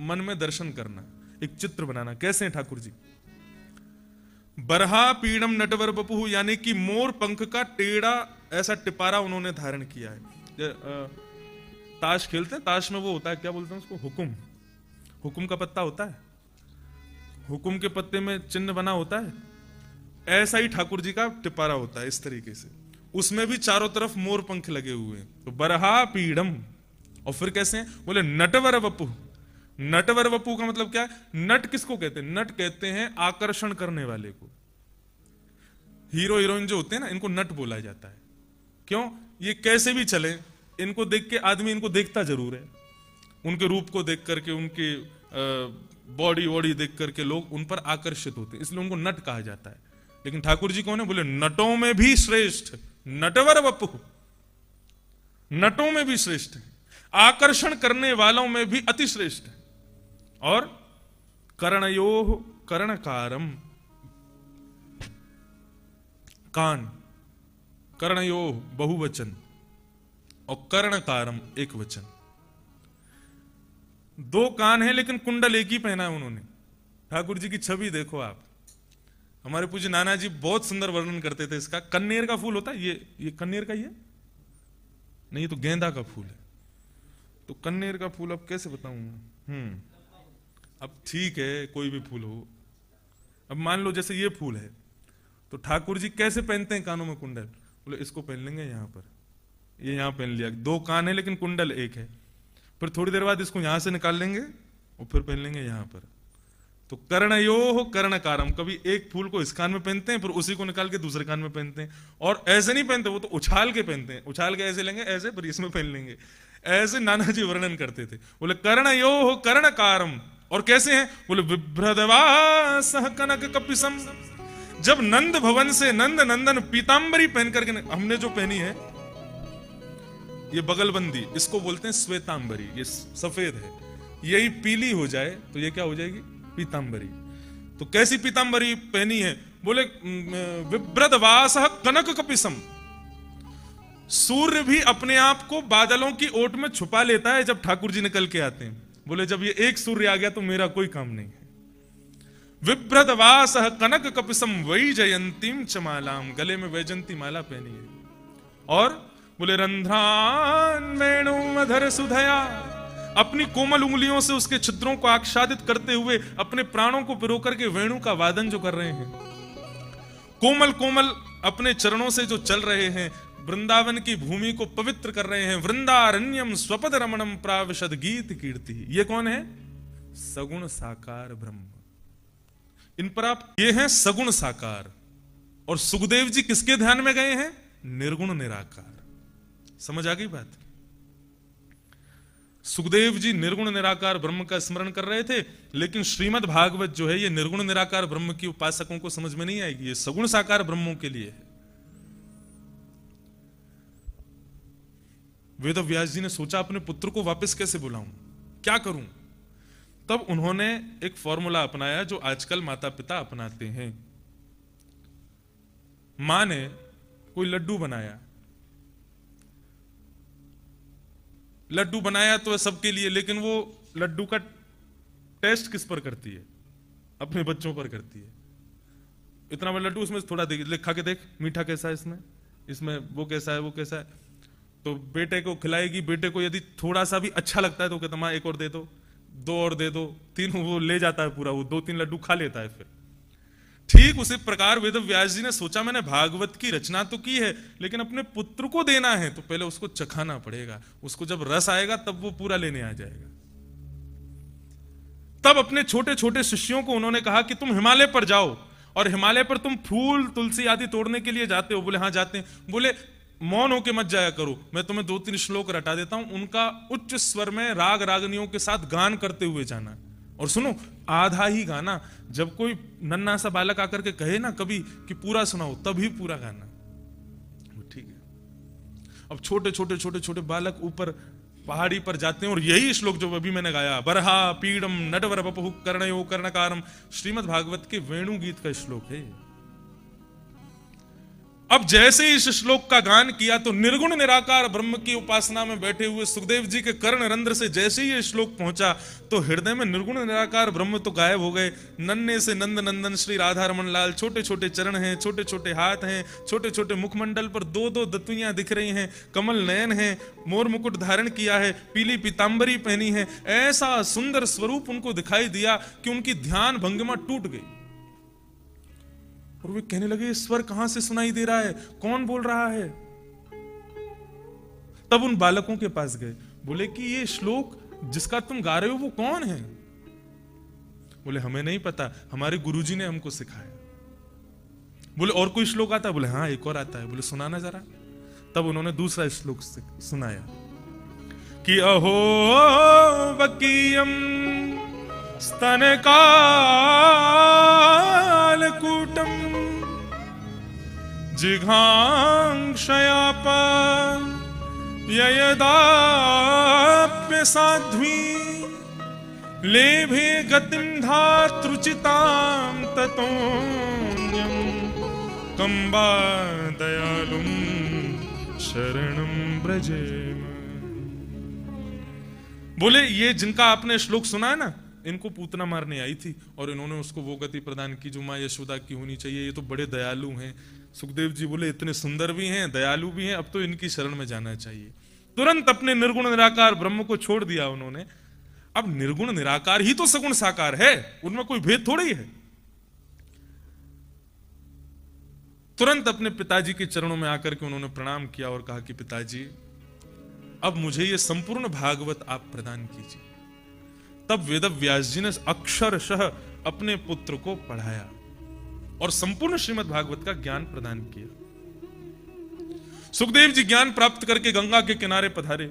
मन में दर्शन करना, एक चित्र बनाना। कैसे है ठाकुर जी? बरहा पीड़म नटवर बपु, यानी कि मोर पंख का टेढ़ा ऐसा टिपारा उन्होंने धारण किया है। ताश खेलते हैं, ताश में वो होता है, क्या बोलते हैं उसको? हुकुम। हुकुम का पत्ता होता है, हुकुम के पत्ते में चिन्ह बना होता है। ऐसा ही ठाकुर जी का टिपारा होता है, इस तरीके से। उसमें भी चारों तरफ मोर पंख लगे हुए हैं। तो बरहा पीड़म। और फिर कैसे हैं? बोले नटवर वपु। नटवर वपु का मतलब क्या है? नट किसको कहते हैं? नट कहते हैं आकर्षण करने वाले को। हीरो हीरोइन जो होते हैं ना, इनको नट बोला जाता है। क्यों? ये कैसे भी चले, इनको देख के आदमी इनको देखता जरूर है। उनके रूप को देख करके, उनके बॉडी वॉडी देख करके लोग उन पर आकर्षित होते हैं, इसलिए उनको नट कहा जाता है। लेकिन ठाकुर जी कौन है? बोले नटों में भी श्रेष्ठ, नटवर वपु, नटों में भी श्रेष्ठ है, आकर्षण करने वालों में भी अति श्रेष्ठ है। और कर्णयोः कर्णकारम, कान, कर्णयोः बहुवचन और कर्णकारम एक वचन। दो कान है लेकिन कुंडल एक ही पहना है उन्होंने। ठाकुर जी की छवि देखो आप। हमारे पूज्य नाना जी बहुत सुंदर वर्णन करते थे इसका। कन्नेर का फूल होता है, ये कन्नेर का ही है? नहीं, तो गेंदा का फूल है। तो कन्नेर का फूल अब कैसे बताऊं? अब ठीक है, कोई भी फूल हो। अब मान लो जैसे ये फूल है, तो ठाकुर जी कैसे पहनते हैं कानों में कुंडल? बोले इसको पहन लेंगे यहाँ पर, ये यहाँ पहन लिया, दो कान है लेकिन कुंडल एक है। फिर थोड़ी देर बाद इसको यहां से निकाल लेंगे और फिर पहन लेंगे यहाँ पर। तो कर्णयोः कर्णकारम, कभी एक फूल को इस कान में पहनते हैं, फिर उसी को निकाल के दूसरे कान में पहनते हैं। और ऐसे नहीं पहनते, वो तो उछाल के पहनते हैं, उछाल के ऐसे लेंगे ऐसे, फिर इसमें पहन लेंगे। ऐसे नाना जी वर्णन करते थे। बोले कर्णयोः कर्णकारम। और कैसे हैं? बोले बिभ्रदवासः कनक कपिसम। जब नंद भवन से नंद नंदन पीतांबरी पहन करके, हमने जो पहनी है ये बगलबंदी, इसको बोलते हैं श्वेतांबरी, ये सफेद है, यही पीली हो जाए तो ये क्या हो जाएगी? पीतांबरी। तो कैसी पीतांबरी पहनी है? बोले विभ्रदवासः कनक कपिसम। सूर्य भी अपने आप को बादलों की ओट में छुपा लेता है जब ठाकुर जी निकल के आते हैं। बोले जब ये एक सूर्य आ गया तो मेरा कोई काम नहीं है। विभ्रदवासः कनक कपिसम वैजयंतीम च मालाम, गले में वैजंती माला पहनी है। और बोले रंध्रान वेणुमधर सुधया, अपनी कोमल उंगलियों से उसके छिद्रों को आच्छादित करते हुए अपने प्राणों को पिरो करके वेणु का वादन जो कर रहे हैं, कोमल कोमल अपने चरणों से जो चल रहे हैं, वृंदावन की भूमि को पवित्र कर रहे हैं। वृंदारण्यम स्वपद रमणम प्राविशद गीत कीर्ति। ये कौन है? सगुण साकार ब्रह्म। इन पर आप, ये हैं सगुण साकार। और सुखदेव जी किसके ध्यान में गए हैं? निर्गुण निराकार। समझ आ गई बात? सुखदेव जी निर्गुण निराकार ब्रह्म का स्मरण कर रहे थे, लेकिन श्रीमद् भागवत जो है ये निर्गुण निराकार ब्रह्म की उपासकों को समझ में नहीं आएगी, ये सगुण साकार ब्रह्मों के लिए है। वेद व्यास जी ने सोचा अपने पुत्र को वापस कैसे बुलाऊं, क्या करूं? तब उन्होंने एक फॉर्मूला अपनाया जो आजकल माता पिता अपनाते हैं। मां ने कोई लड्डू बनाया तो सबके लिए, लेकिन वो लड्डू का टेस्ट किस पर करती है? अपने बच्चों पर करती है। इतना बड़ा लड्डू, उसमें थोड़ा देख, खा के देख मीठा कैसा है, इसमें वो कैसा है, वो कैसा है। तो बेटे को खिलाएगी, बेटे को यदि थोड़ा सा भी अच्छा लगता है तो कहता मां एक और दे दो, दो और दे दो, तीन, वो ले जाता है पूरा, वो 2-3 लड्डू खा लेता है। फिर ठीक उसी प्रकार वेद व्यास जी ने सोचा मैंने भागवत की रचना तो की है, लेकिन अपने पुत्र को देना है तो पहले उसको चखाना पड़ेगा, उसको जब रस आएगा तब वो पूरा लेने आ जाएगा। तब अपने छोटे छोटे शिष्यों को उन्होंने कहा कि तुम हिमालय पर जाओ, और हिमालय पर तुम फूल तुलसी आदि तोड़ने के लिए जाते हो? बोले हाँ जाते हैं। बोले मौन होके मत जाया करो, मैं तुम्हें 2-3 श्लोक रटा देता हूं, उनका उच्च स्वर में राग रागनियों के साथ गान करते हुए जाना। और सुनो, आधा ही गाना। जब कोई नन्हा सा बालक आकर के कहे ना कभी कि पूरा सुनाओ, तभी पूरा गाना, ठीक है? अब छोटे छोटे छोटे छोटे बालक ऊपर पहाड़ी पर जाते हैं और यही श्लोक जो अभी मैंने गाया, बरहा पीड़म नटवर बपहु कर्णयो कर्णकारम, श्रीमद् भागवत के वेणु गीत का श्लोक है। अब जैसे ही इस श्लोक का गान किया तो निर्गुण निराकार ब्रह्म की उपासना में बैठे हुए सुखदेव जी के कर्ण रंध्र से जैसे ही ये श्लोक पहुंचा तो हृदय में निर्गुण निराकार ब्रह्म तो गायब हो गए। नन्हे से नंद नंदन श्री राधा रमन लाल, छोटे छोटे चरण हैं, छोटे छोटे हाथ हैं, छोटे छोटे मुखमंडल पर 2-2 दतुइयां दिख रही हैं, कमल नयन है, मोर मुकुट धारण किया है, पीली पीतांबरी पहनी है। ऐसा सुंदर स्वरूप उनको दिखाई दिया कि उनकी ध्यान भंगिमा टूट गई और वे कहने लगे स्वर कहां से सुनाई दे रहा है, कौन बोल रहा है? तब उन बालकों के पास गए, बोले कि ये श्लोक जिसका तुम गा रहे हो वो कौन है? बोले हमें नहीं पता, हमारे गुरुजी ने हमको सिखाया। बोले और कोई श्लोक आता है? बोले हाँ एक और आता है। बोले सुनाना जरा। तब उन्होंने दूसरा श्लोक सुनाया कि अहो वकीयम स्तनकालकूटम जिघांक्षयाप ययदाप्य साध्वी लेभे गतिं धातृचितां ततोऽन्यं कंबा दयालुं शरणं व्रजेम। बोले ये जिनका आपने श्लोक सुना है ना, इनको पूतना मारने आई थी और इन्होंने उसको वो गति प्रदान की जो माँ यशोदा की होनी चाहिए। ये तो बड़े दयालु हैं। सुखदेव जी बोले इतने सुंदर भी हैं, दयालु भी हैं, अब तो इनकी शरण में जाना चाहिए। तुरंत अपने निर्गुण निराकार ब्रह्म को छोड़ दिया उन्होंने। अब निर्गुण निराकार ही तो सगुण साकार है, उनमें कोई भेद थोड़ी है। तुरंत अपने पिताजी के चरणों में आकर के उन्होंने प्रणाम किया और कहा कि पिताजी, अब मुझे ये संपूर्ण भागवत आप प्रदान कीजिए। तब वेदव्यास जी ने अक्षरशः अपने पुत्र को पढ़ाया और संपूर्ण श्रीमद् भागवत का ज्ञान प्रदान किया। सुखदेव जी ज्ञान प्राप्त करके गंगा के किनारे पधारे।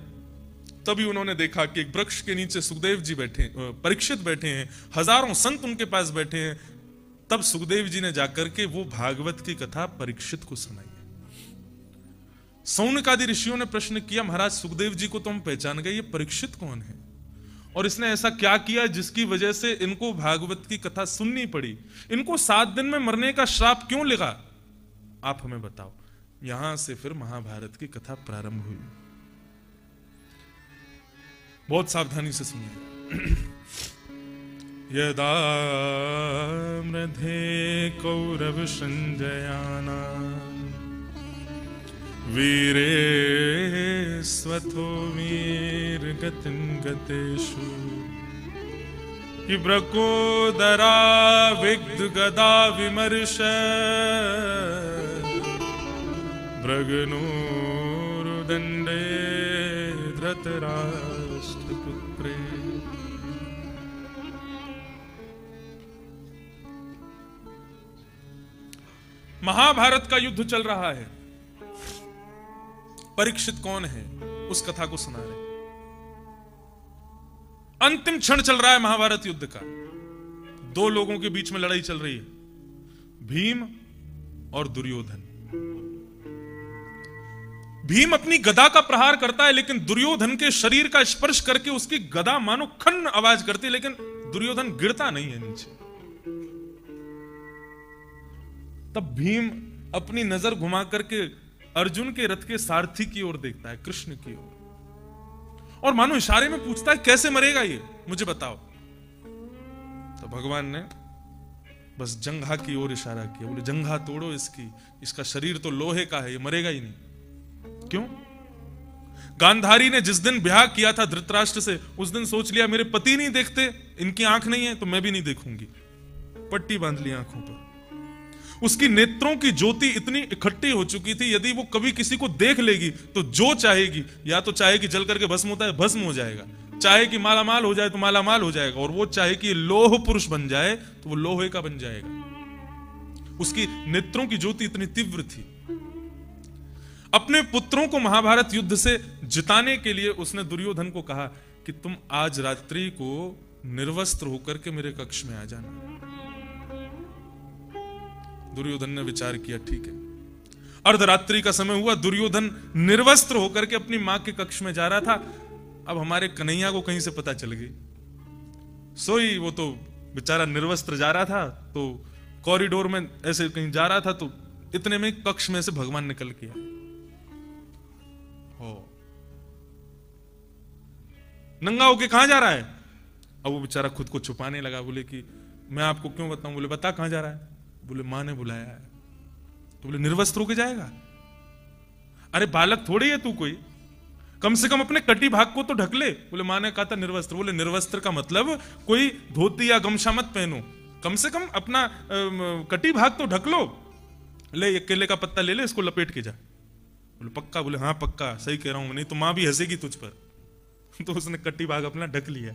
तभी उन्होंने देखा कि एक वृक्ष के नीचे सुखदेव जी बैठे, परीक्षित बैठे हैं, हजारों संत उनके पास बैठे हैं। तब सुखदेव जी ने जाकर के वो भागवत की कथा परीक्षित को सुनाई। सौनक आदि ऋषियों ने प्रश्न किया, महाराज सुखदेव जी को तो हम पहचान गए, ये परीक्षित कौन है और इसने ऐसा क्या किया जिसकी वजह से इनको भागवत की कथा सुननी पड़ी? इनको 7 दिन में मरने का श्राप क्यों लगा? आप हमें बताओ। यहां से फिर महाभारत की कथा प्रारंभ हुई। बहुत सावधानी से सुनिए। यदा मृधे कौरव संजयाना वीरे स्वथो वीर गतिं गतेषु कि ब्रकोदरा विग्ध गदा विमर्श भृगनूरुदंडे धृतराष्ट्रपुत्रे। महाभारत का युद्ध चल रहा है। परीक्षित कौन है उस कथा को सुना रहे। अंतिम क्षण चल रहा है महाभारत युद्ध का। 2 लोगों के बीच में लड़ाई चल रही है, भीम और दुर्योधन। भीम अपनी गदा का प्रहार करता है, लेकिन दुर्योधन के शरीर का स्पर्श करके उसकी गदा मानो खन्न आवाज करती है, लेकिन दुर्योधन गिरता नहीं है नीचे। तब भीम अपनी नजर घुमा करके अर्जुन के रथ के सारथी की ओर देखता है, कृष्ण की ओर, और मानो इशारे में पूछता है कैसे मरेगा ये, मुझे बताओ। तो भगवान ने बस जंघा की ओर इशारा किया, बोले जंघा तोड़ो इसकी, इसका शरीर तो लोहे का है, ये मरेगा ही नहीं। क्यों? गांधारी ने जिस दिन ब्याह किया था धृतराष्ट्र से, उस दिन सोच लिया मेरे पति नहीं देखते, इनकी आंख नहीं है तो मैं भी नहीं देखूंगी, पट्टी बांध ली आंखों पर। उसकी नेत्रों की ज्योति इतनी इकट्ठी हो चुकी थी, यदि वो कभी किसी को देख लेगी तो जो चाहेगी, या तो चाहे कि जल करके भस्म होता है भस्म हो जाएगा, चाहे कि मालामाल हो जाए तो मालामाल हो जाएगा, और वो चाहे कि लोह पुरुष बन जाए तो वो लोहे का बन जाएगा। उसकी नेत्रों की ज्योति इतनी तीव्र थी। अपने पुत्रों को महाभारत युद्ध से जिताने के लिए उसने दुर्योधन को कहा कि तुम आज रात्रि को निर्वस्त्र होकर के मेरे कक्ष में आ जाना। दुर्योधन ने विचार किया, ठीक है। अर्धरात्रि का समय हुआ, दुर्योधन निर्वस्त्र होकर के अपनी मां के कक्ष में जा रहा था। अब हमारे कन्हैया को कहीं से पता चल गई, सोई वो तो बेचारा निर्वस्त्र जा रहा था, तो कॉरिडोर में ऐसे कहीं जा रहा था, तो इतने में कक्ष में से भगवान निकल के आए। नंगा होके कहां जा रहा है? अब वो बेचारा खुद को छुपाने लगा, बोले कि मैं आपको क्यों बताऊं? बोले बता कहां जा रहा है? बोले मां ने बुलाया है। तो बोले निर्वस्त्र होके जाएगा? अरे बालक थोड़ी है तू कोई, कम से कम अपने कटी भाग को तो ढक ले। बोले मां ने कहा था निर्वस्त्र। बोले निर्वस्त्र का मतलब कोई धोती या गमछा मत पहनो, कम से कम अपना कटी भाग तो ढक लो। ले एक केले का पत्ता ले ले, इसको लपेट के जा। बोले पक्का? बोले हाँ पक्का, सही कह रहा हूं, नहीं तो मां भी हंसेगी तुझ पर। तो उसने कटी भाग अपना ढक लिया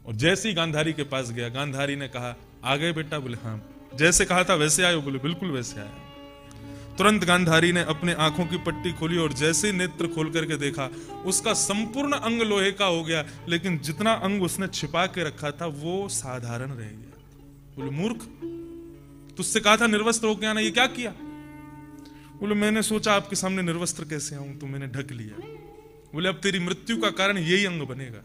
और जैसे ही गांधारी के पास गया, गांधारी ने कहा आ गए बेटा? बोले हाँ। जैसे कहा था वैसे आए? बोले बिल्कुल वैसे आया। तुरंत गांधारी ने अपने आंखों की पट्टी खोली और जैसे ही नेत्र खोल करके देखा, उसका संपूर्ण अंग लोहे का हो गया, लेकिन जितना अंग उसने छिपा के रखा था वो साधारण रह गया। बोले मूर्ख, तुझसे कहा था निर्वस्त्र होके आना, ये क्या किया? बोले मैंने सोचा आपके सामने निर्वस्त्र कैसे आऊं, तो मैंने ढक लिया। बोले अब तेरी मृत्यु का कारण यही अंग बनेगा।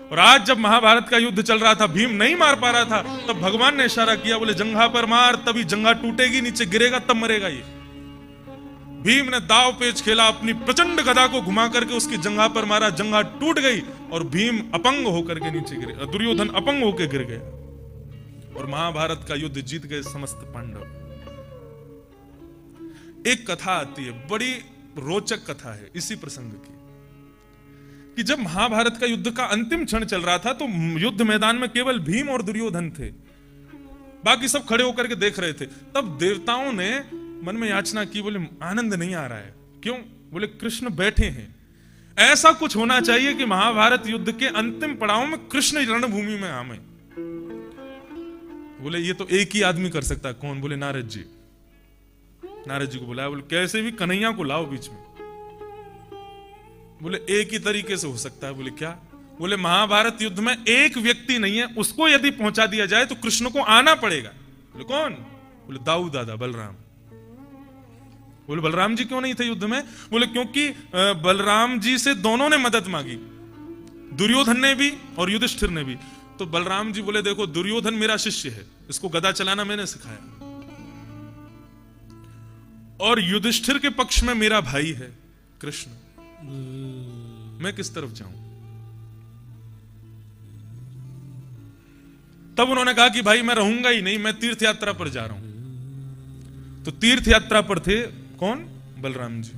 और आज जब महाभारत का युद्ध चल रहा था, भीम नहीं मार पा रहा था, तब भगवान ने इशारा किया, बोले जंघा पर मार, तभी जंघा टूटेगी, नीचे गिरेगा, तब मरेगा ये। भीम ने दाव पेच खेला, अपनी प्रचंड गदा को घुमा करके उसकी जंघा पर मारा, जंघा टूट गई और भीम अपंग होकर के नीचे गिरे, दुर्योधन अपंग होकर गिर गया और महाभारत का युद्ध जीत गए समस्त पांडव। एक कथा आती है, बड़ी रोचक कथा है इसी प्रसंग की, कि जब महाभारत का युद्ध का अंतिम क्षण चल रहा था तो युद्ध मैदान में केवल भीम और दुर्योधन थे, बाकी सब खड़े होकर के देख रहे थे। तब देवताओं ने मन में याचना की, बोले आनंद नहीं आ रहा है। क्यों? बोले कृष्ण बैठे हैं। ऐसा कुछ होना चाहिए कि महाभारत युद्ध के अंतिम पड़ाव में कृष्ण रणभूमि में आवे। बोले ये तो एक ही आदमी कर सकता है। कौन? बोले नारद जी। नारद जी को बुलाया, बोले कैसे भी कन्हैया को लाओ बीच में। बोले एक ही तरीके से हो सकता है। बोले क्या? बोले महाभारत युद्ध में एक व्यक्ति नहीं है, उसको यदि पहुंचा दिया जाए तो कृष्ण को आना पड़ेगा। बोले कौन? बोले दाऊ दादा बलराम। बोले बलराम जी क्यों नहीं थे युद्ध में? बोले क्योंकि बलराम जी से दोनों ने मदद मांगी, दुर्योधन ने भी और युधिष्ठिर ने भी। तो बलराम जी बोले देखो दुर्योधन मेरा शिष्य है, इसको गदा चलाना मैंने सिखाया, और युधिष्ठिर के पक्ष में मेरा भाई है कृष्ण, मैं किस तरफ जाऊं? तब उन्होंने कहा कि भाई मैं रहूंगा ही नहीं, मैं तीर्थ यात्रा पर जा रहा हूं। तो तीर्थ यात्रा पर थे कौन? बलराम जी।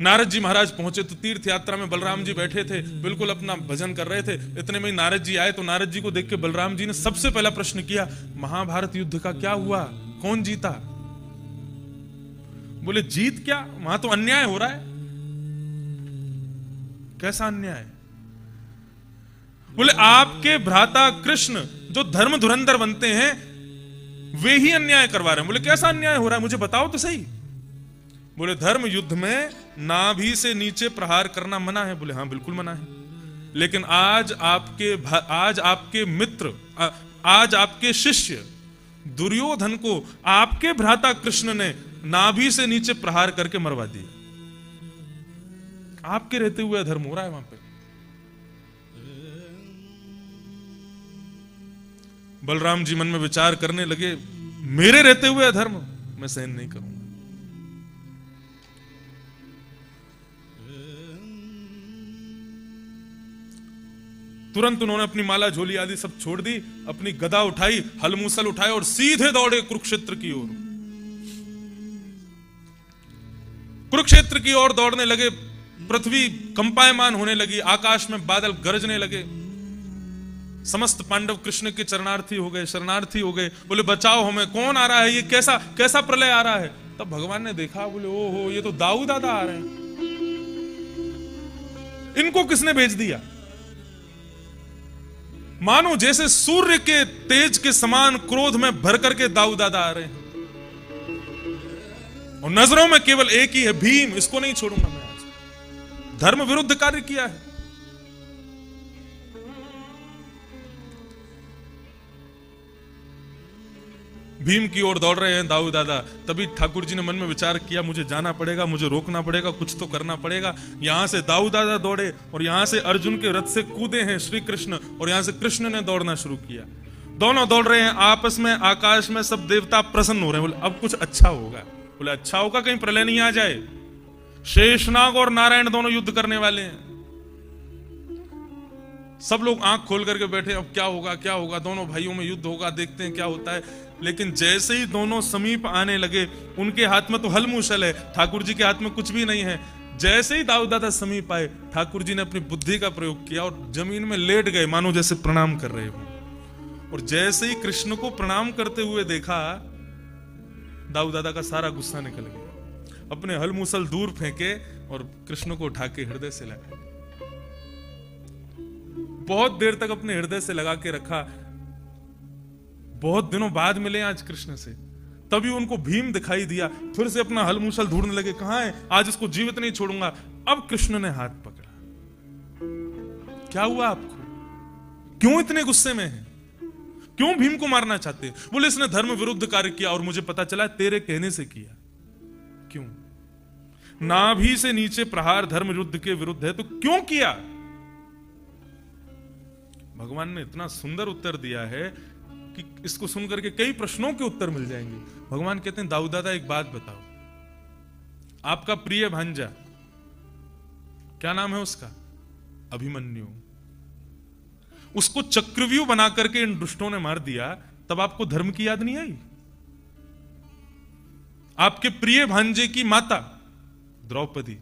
नारद जी महाराज पहुंचे तो तीर्थ यात्रा में बलराम जी बैठे थे, बिल्कुल अपना भजन कर रहे थे। इतने में नारद जी आए तो नारद जी को देख के बलराम जी ने सबसे पहला प्रश्न किया, महाभारत युद्ध का क्या हुआ, कौन जीता? बोले जीत क्या, वहां तो अन्याय हो रहा है। कैसा अन्याय? बोले आपके भ्राता कृष्ण जो धर्म धुरंधर बनते हैं वे ही अन्याय करवा रहे हैं। बोले कैसा अन्याय हो रहा है, मुझे बताओ तो सही। बोले धर्म युद्ध में नाभि से नीचे प्रहार करना मना है। बोले हाँ बिल्कुल मना है, लेकिन आज आपके मित्र, आज आपके शिष्य दुर्योधन को आपके भ्राता कृष्ण ने नाभि से नीचे प्रहार करके मरवा दिया। आपके रहते हुए अधर्म हो रहा है वहां पे। बलराम जी मन में विचार करने लगे, मेरे रहते हुए अधर्म मैं सहन नहीं करूंगा। तुरंत उन्होंने अपनी माला झोली आदि सब छोड़ दी, अपनी गदा उठाई, हलमूसल उठाए और सीधे दौड़े कुरुक्षेत्र की ओर। कुरुक्षेत्र की ओर दौड़ने लगे। पृथ्वी कंपायमान होने लगी, आकाश में बादल गरजने लगे। समस्त पांडव कृष्ण के चरणार्थी हो गए, शरणार्थी हो गए। बोले बचाओ हमें, कौन आ रहा है, ये कैसा कैसा प्रलय आ रहा है? तब भगवान ने देखा, बोले ओहो ये तो दाऊ दादा आ रहे हैं। इनको किसने भेज दिया? मानो जैसे सूर्य के तेज के समान क्रोध में भर करके दाऊ दादा आ रहे हैं, और नजरों में केवल एक ही है, भीम, इसको नहीं छोड़ूंगा मैं। आज धर्म विरुद्ध कार्य किया है। भीम की ओर दौड़ रहे हैं दाऊ दादा। तभी ठाकुर जी ने मन में विचार किया, मुझे जाना पड़ेगा, मुझे रोकना पड़ेगा, कुछ तो करना पड़ेगा। यहां से दाऊ दादा दौड़े और यहां से अर्जुन के रथ से कूदे हैं श्री कृष्ण, और यहां से कृष्ण ने दौड़ना शुरू किया। दोनों दौड़ रहे हैं आपस में, आकाश में सब देवता प्रसन्न हो रहे हैं। बोले अब कुछ अच्छा होगा। बोले अच्छा होगा, कहीं प्रलय नहीं आ जाए। शेषनाग और नारायण दोनों युद्ध करने वाले हैं। सब लोग आंख खोल करके बैठे, अब क्या होगा क्या होगा, दोनों भाइयों में युद्ध होगा, देखते हैं क्या होता है। लेकिन जैसे ही दोनों समीप आने लगे, उनके हाथ में तो हलमूसल है, ठाकुर जी के हाथ में कुछ भी नहीं है। जैसे ही दाऊ दादा समीप आए, ठाकुर जी ने अपनी बुद्धि का प्रयोग किया और जमीन में लेट गए, मानो जैसे प्रणाम कर रहे हो। और जैसे ही कृष्ण को प्रणाम करते हुए देखा, दाऊ दादा का सारा गुस्सा निकल गया। अपने हलमूसल दूर फेंके और कृष्ण को उठा के हृदय से लगा। बहुत देर तक अपने हृदय से लगा के रखा। बहुत दिनों बाद मिले आज कृष्ण से, तभी उनको भीम दिखाई दिया। फिर से अपना हलमूसल ढूंढने लगे, कहां है, आज इसको जीवित नहीं छोड़ूंगा। अब कृष्ण ने हाथ पकड़ा। क्या हुआ आपको, क्यों इतने गुस्से में हैं, क्यों भीम को मारना चाहते हैं? बोले इसने धर्म विरुद्ध कार्य किया और मुझे पता चला तेरे कहने से किया। क्यों? नाभि से नीचे प्रहार धर्म विरुद्ध के विरुद्ध है, तो क्यों किया? भगवान ने इतना सुंदर उत्तर दिया है कि इसको सुनकर के कई प्रश्नों के उत्तर मिल जाएंगे। भगवान कहते हैं दाऊ दादा एक बात बताओ, आपका प्रिय भांजा, क्या नाम है उसका? अभिमन्यु। उसको चक्रव्यूह बना करके इन दुष्टों ने मार दिया, तब आपको धर्म की याद नहीं आई? आपके प्रिय भांजे की माता द्रौपदी,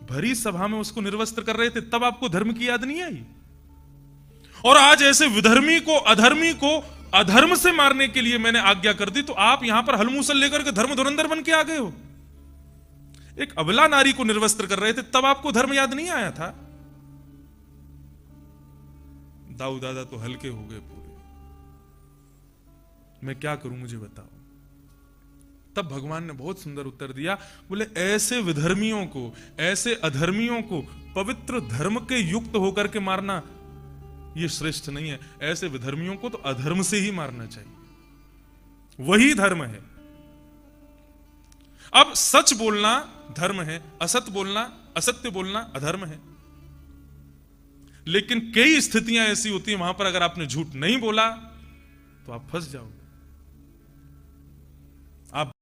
भरी सभा में उसको निर्वस्त्र कर रहे थे, तब आपको धर्म की याद नहीं आई? और आज ऐसे विधर्मी को, अधर्मी को अधर्म से मारने के लिए मैंने आज्ञा कर दी, तो आप यहां पर हलमूसल लेकर के धर्म धुरंधर बन के आ गए हो। एक अबला नारी को निर्वस्त्र कर रहे थे, तब आपको धर्म याद नहीं आया था? दाऊ दादा तो हल्के हो गए पूरे, मैं क्या करूं मुझे बताओ। तब भगवान ने बहुत सुंदर उत्तर दिया, बोले ऐसे विधर्मियों को, ऐसे अधर्मियों को पवित्र धर्म के युक्त होकर के मारना ये श्रेष्ठ नहीं है। ऐसे विधर्मियों को तो अधर्म से ही मारना चाहिए, वही धर्म है। अब सच बोलना धर्म है, असत्य बोलना, असत्य बोलना अधर्म है। लेकिन कई स्थितियां ऐसी होती हैं, वहां पर अगर आपने झूठ नहीं बोला तो आप फंस जाओगे। आप